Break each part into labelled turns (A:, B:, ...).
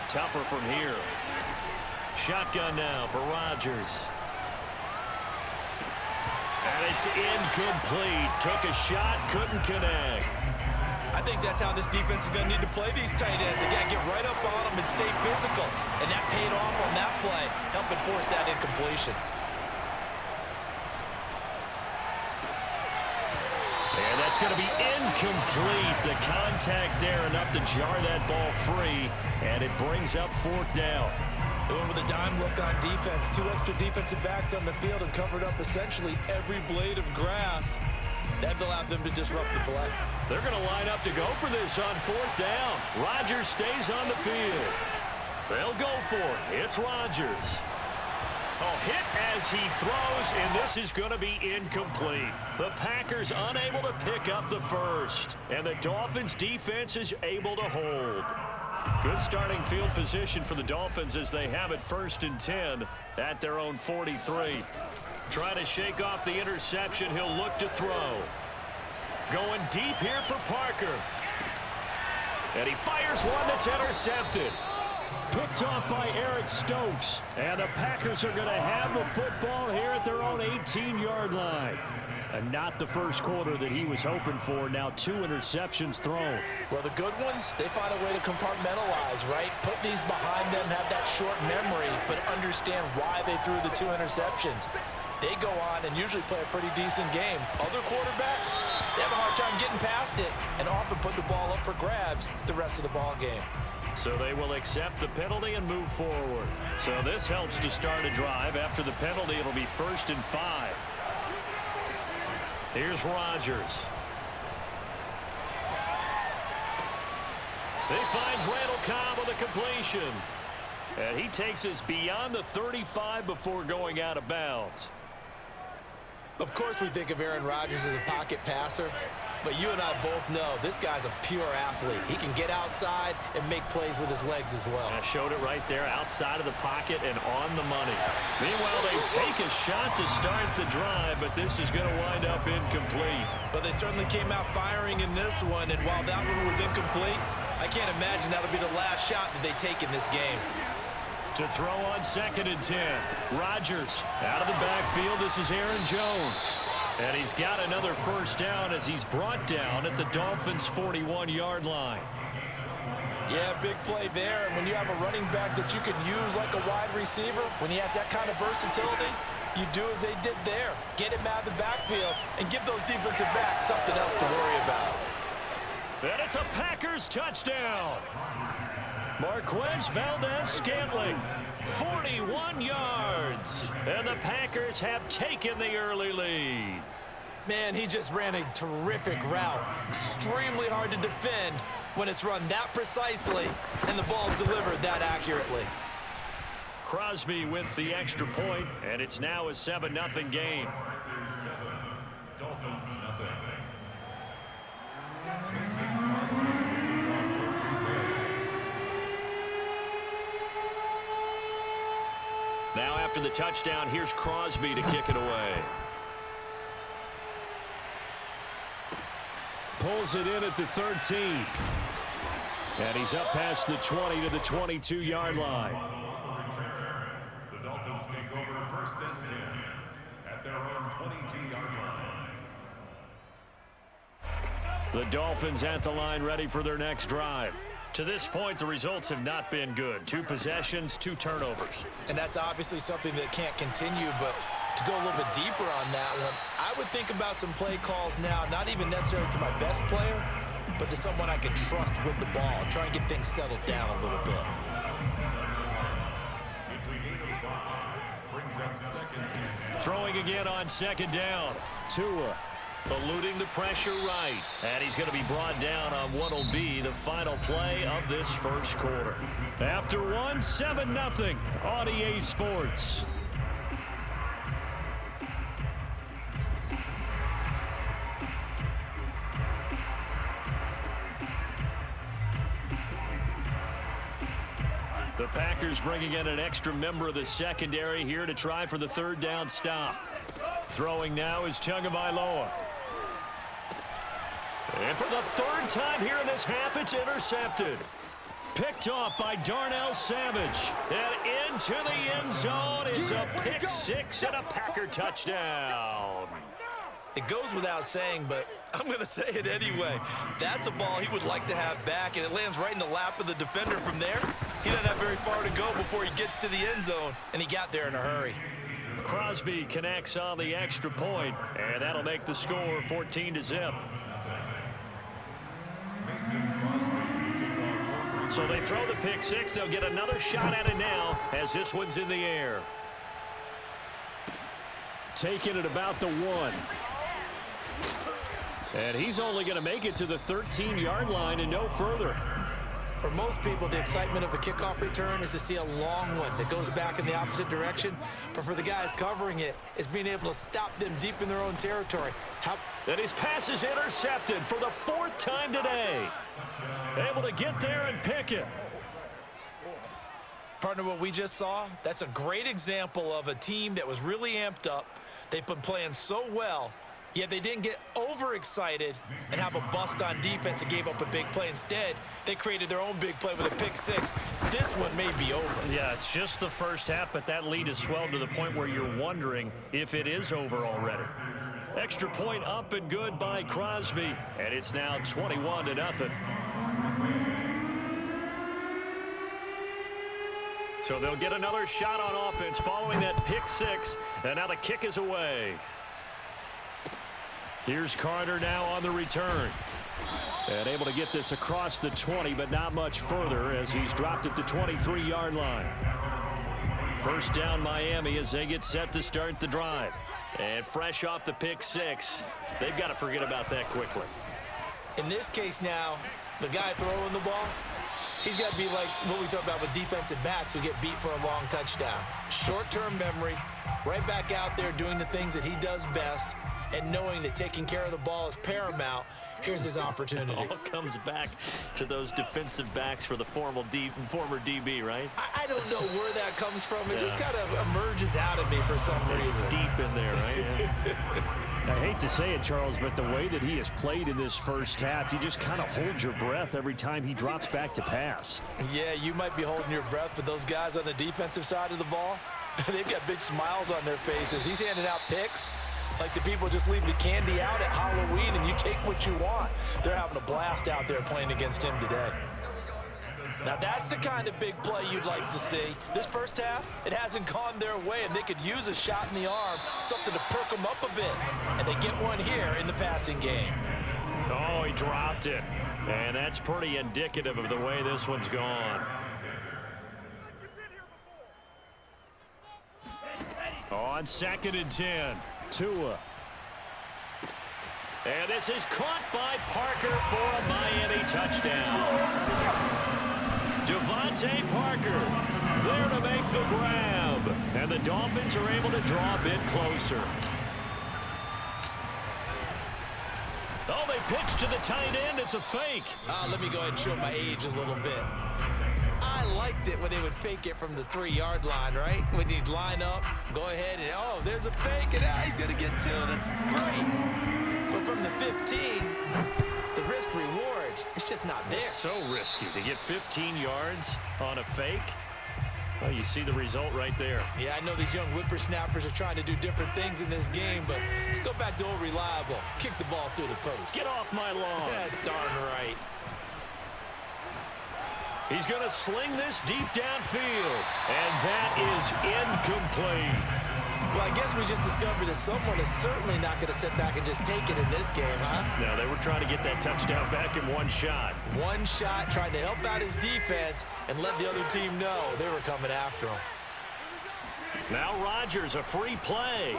A: tougher from here. Shotgun now for Rodgers. And it's incomplete. Took a shot, couldn't connect.
B: I think that's how this defense is going to need to play these tight ends. They got to get right up on them and stay physical. And that paid off on that play, helping force that incompletion.
A: And that's going to be incomplete. The contact there enough to jar that ball free. And it brings up 4th down.
B: Going with a dime look on defense. 2 extra defensive backs on the field and covered up essentially every blade of grass. That allowed them to disrupt the play.
A: They're going to line up to go for this on 4th down. Rodgers stays on the field. They'll go for it. It's Rodgers. Oh, hit as he throws, and this is going to be incomplete. The Packers unable to pick up the first, and the Dolphins defense is able to hold. Good starting field position for the Dolphins as they have it 1st and 10 at their own 43. Trying to shake off the interception, he'll look to throw. Going deep here for Parker. And he fires one that's intercepted. Picked off by Eric Stokes. And the Packers are going to have the football here at their own 18-yard line. And not the first quarter that he was hoping for. Now 2 interceptions thrown.
B: Well, the good ones, they find a way to compartmentalize, right? Put these behind them, have that short memory, but understand why they threw the 2 interceptions. They go on and usually play a pretty decent game. Other quarterbacks, they have a hard time getting past it and often put the ball up for grabs the rest of the ball game.
A: So they will accept the penalty and move forward. So this helps to start a drive. After the penalty, it'll be 1st and 5. Here's Rodgers. He finds Randall Cobb with a completion. And he takes us beyond the 35 before going out of bounds.
B: Of course we think of Aaron Rodgers as a pocket passer, but you and I both know this guy's a pure athlete. He can get outside and make plays with his legs as well.
A: I showed it right there outside of the pocket and on the money. Meanwhile, they take a shot to start the drive, but this is going to wind up incomplete.
B: But they certainly came out firing in this one, and while that one was incomplete, I can't imagine that'll be the last shot that they take in this game.
A: To throw on 2nd and 10. Rodgers out of the backfield. This is Aaron Jones. And he's got another 1st down as he's brought down at the Dolphins' 41-yard line.
B: Yeah, big play there. And when you have a running back that you can use like a wide receiver, when he has that kind of versatility, you do as they did there. Get him out of the backfield and give those defensive backs something else to worry about.
A: And it's a Packers touchdown. Marquez Valdez-Scantling, 41 yards. And the Packers have taken the early lead.
B: Man, he just ran a terrific route. Extremely hard to defend when it's run that precisely and the ball's delivered that accurately.
A: Crosby with the extra point, and it's now a 7-0 game.
C: Dolphins nothing.
A: Now after the touchdown, here's Crosby to kick it away. Pulls it in at the 13. And he's up past the 20 to the 22-yard line.
C: The Dolphins take over 1st and 10 at their own 22-yard line.
A: The Dolphins at the line, ready for their next drive. To this point, the results have not been good. 2 possessions, 2 turnovers.
B: And that's obviously something that can't continue, but to go a little bit deeper on that one, I would think about some play calls now, not even necessarily to my best player, but to someone I can trust with the ball. Try and get things settled down a little bit.
C: It's a gain of 5. Brings up 2nd.
A: Throwing again on 2nd down. Tua eluding the pressure right. And he's going to be brought down on what will be the final play of this first quarter. After one, 7-0 on EA Sports. The Packers bringing in an extra member of the secondary here to try for the 3rd down stop. Throwing now is Tagovailoa. And for the 3rd time here in this half, it's intercepted. Picked off by Darnell Savage. And into the end zone. It's a pick six and a Packer touchdown.
B: It goes without saying, but I'm going to say it anyway. That's a ball he would like to have back, and it lands right in the lap of the defender from there. He doesn't have very far to go before he gets to the end zone, and he got there in a hurry.
A: Crosby connects on the extra point, and that'll make the score 14-0. So they throw the pick six. They'll get another shot at it now as this one's in the air. Taking it about the 1. And he's only going to make it to the 13-yard line and no further.
B: For most people, the excitement of a kickoff return is to see a long one that goes back in the opposite direction. But for the guys covering it, it's being able to stop them deep in their own territory.
A: And his pass is intercepted for the 4th time today. Able to get there and pick it.
B: Partner, what we just saw, that's a great example of a team that was really amped up. They've been playing so well, yet they didn't get overexcited and have a bust on defense and gave up a big play. Instead, they created their own big play with a pick six. This one may be over.
A: Yeah, it's just the first half, but that lead has swelled to the point where you're wondering if it is over already. Extra point up and good by Crosby, and it's now 21-0. So they'll get another shot on offense following that pick six, and now the kick is away. Here's Carter now on the return. And able to get this across the 20, but not much further as he's dropped at the 23-yard line. First down Miami as they get set to start the drive. And fresh off the pick six, they've got to forget about that quickly.
B: In this case now, the guy throwing the ball, he's got to be like what we talk about with defensive backs who get beat for a long touchdown. Short-term memory, right back out there doing the things that he does best, and knowing that taking care of the ball is paramount. Here's his opportunity.
A: It all comes back to those defensive backs for the former DB, right?
B: I don't know where that comes from. It just kind of emerges out of me for some reason.
A: It's deep in there, right? Yeah.
D: I hate to say it, Charles, but the way that he has played in this first half, you just kind of hold your breath every time he drops back to pass.
B: Yeah, you might be holding your breath, but those guys on the defensive side of the ball, they've got big smiles on their faces. He's handing out picks like the people just leave the candy out at Halloween and you take what you want. They're having a blast out there playing against him today. Now that's the kind of big play you'd like to see. This first half, it hasn't gone their way, and they could use a shot in the arm, something to perk them up a bit. And they get one here in the passing game.
A: Oh, he dropped it. And that's pretty indicative of the way this one's gone. On 2nd and 10, Tua. And this is caught by Parker for a Miami touchdown. Devontae Parker there to make the grab. And the Dolphins are able to draw a bit closer. Oh, they pitch to the tight end. It's a fake.
B: Let me go ahead and show my age a little bit. I liked it when they would fake it from the 3-yard line, right? When you'd line up, go ahead and, oh, there's a fake, and he's going to get 2. That's great. But from the 15, the risk-reward, it's just not there.
A: It's so risky to get 15 yards on a fake. Well, you see the result right there.
B: Yeah, I know these young whippersnappers are trying to do different things in this game, but let's go back to old reliable. Kick the ball through the post.
A: Get off my lawn.
B: That's darn right.
A: He's going to sling this deep downfield, and that is incomplete.
B: Well, I guess we just discovered that someone is certainly not going to sit back and just take it in this game, huh?
A: No, they were trying to get that touchdown back in one shot.
B: One shot, trying to help out his defense and let the other team know they were coming after him.
A: Now Rodgers, a free play.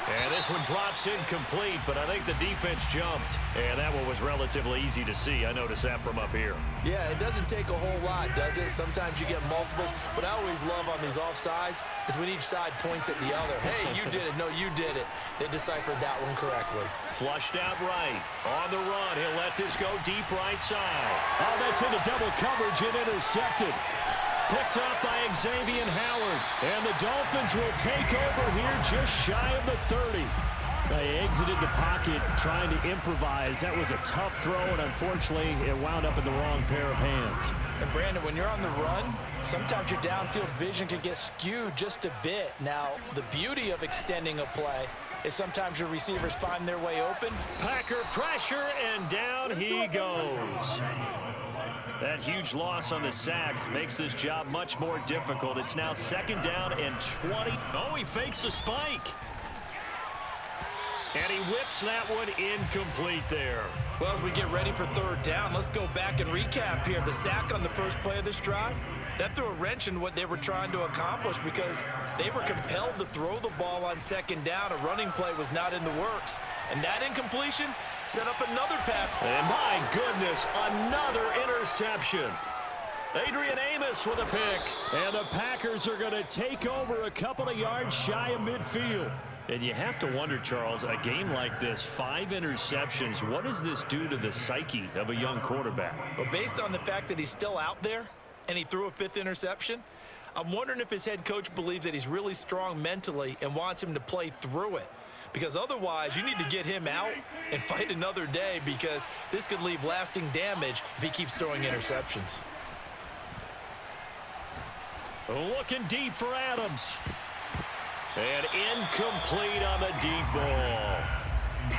A: And this one drops incomplete, but I think the defense jumped. And that one was relatively easy to see. I noticed that from up here.
B: Yeah, it doesn't take a whole lot, does it? Sometimes you get multiples. What I always love on these offsides is when each side points at the other. Hey, you did it. No, you did it. They deciphered that one correctly.
A: Flushed out right. On the run. He'll let this go deep right side.
D: Oh, that's into double coverage and intercepted.
A: Picked up by Xavier Howard. And the Dolphins will take over here just shy of the 30.
D: They exited the pocket trying to improvise. That was a tough throw, and unfortunately, it wound up in the wrong pair of hands.
B: And, Brandon, when you're on the run, sometimes your downfield vision can get skewed just a bit. Now, the beauty of extending a play is sometimes your receivers find their way open.
A: Packer pressure, and down he goes. That huge loss on the sack makes this job much more difficult. It's now 2nd down and 20. Oh, he fakes the spike. And he whips that one incomplete there.
B: Well, as we get ready for 3rd down, let's go back and recap here. The sack on the first play of this drive, that threw a wrench in what they were trying to accomplish because they were compelled to throw the ball on 2nd down. A running play was not in the works. And that incompletion set up another pass.
A: And my goodness, another interception. Adrian Amos with a pick.
D: And the Packers are going to take over a couple of yards shy of midfield.
A: And you have to wonder, Charles, a game like this, 5 interceptions, what does this do to the psyche of a young quarterback?
B: Well, based on the fact that he's still out there and he threw a 5th interception, I'm wondering if his head coach believes that he's really strong mentally and wants him to play through it. Because otherwise, you need to get him out and fight another day because this could leave lasting damage if he keeps throwing interceptions.
A: Looking deep for Adams. And incomplete on the deep ball.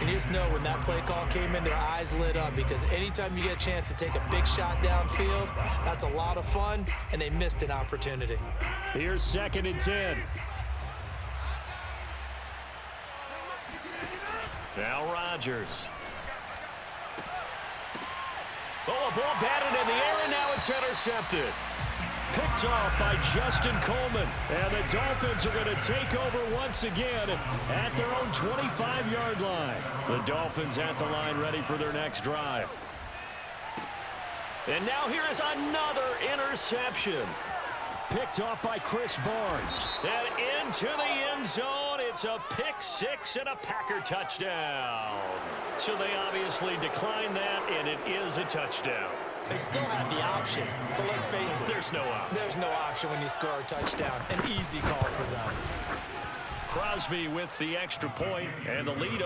B: And you just know when that play call came in, their eyes lit up because anytime you get a chance to take a big shot downfield, that's a lot of fun, and they missed an opportunity.
D: Here's 2nd and 10.
A: Now Rodgers. Oh, a ball batted in the air, and now it's intercepted. Picked off by Justin Coleman.
D: And the Dolphins are going to take over once again at their own 25-yard line.
A: The Dolphins at the line ready for their next drive. And now here is another interception.
D: Picked off by Chris Barnes.
A: And into the end zone. It's a pick 6 and a Packer touchdown. So they obviously declined that, and it is a touchdown.
B: They still have the option, but let's face it.
A: There's no option.
B: There's no option when you score a touchdown. An easy call for them.
A: Crosby with the extra point, and the lead